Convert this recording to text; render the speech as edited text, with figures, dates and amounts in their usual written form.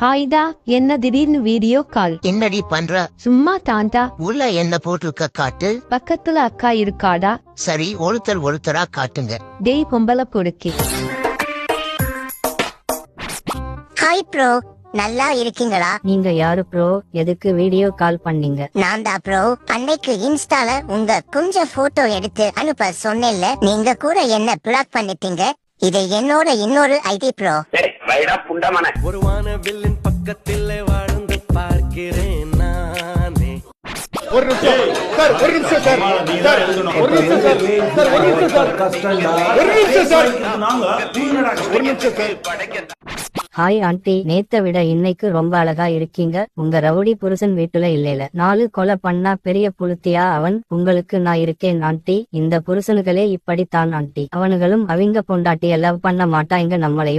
ஹாய்டா, என்ன திடீர்னு video call? என்னடி பண்ற? சும்மா தாண்டா. உள்ள என்ன போட்டிருக்க காட்டு. பக்கத்துல அக்கா இருக்காடா. சரி, ஒருத்தரா காட்டுங்க. டேய் பொம்பளை பொறுக்கி. ஹாய் ப்ரோ, நல்லா இருக்கீங்களா? நீங்க யாரு ப்ரோ? எதுக்கு வீடியோ கால் பண்ணீங்க? நான் தான் ப்ரோ. அன்னைக்கு இன்ஸ்டால உங்க கொஞ்சம் போட்டோ எடுத்து அனுப்ப சொன்னேன்ல, நீங்க கூட என்ன பிளாக் பண்ணிட்டீங்க. இது என்னோட இன்னொரு ஐடி ப்ரோ. ஒரு வானவில்லின் பக்கத்திலே வாழ்ந்து பார்க்கிறேன் நானே. ஒரு நிமிஷம் சார், ஒரு நிமிஷம் சார், ஒரு நிமிஷம் சார், ஒரு நிமிஷம் சார், ஒரு நிமிஷம் சார். ஹாய் ஆண்டி, நேத்த விட இன்னைக்கு ரொம்ப அழகா இருக்கீங்க. உங்க ரவுடி புருஷன் வீட்டுல இல்லைல, 4 கொலை பண்ணா பெரிய புளுத்தியா அவன்? உங்களுக்கு நான் இருக்கேன் ஆண்டி. இந்த புருஷனுகளே இப்படித்தான் ஆண்டி. அவனுங்களும் அவங்க பொண்டாட்டிய லவ் பண்ண மாட்டாங்க நம்மளையும்.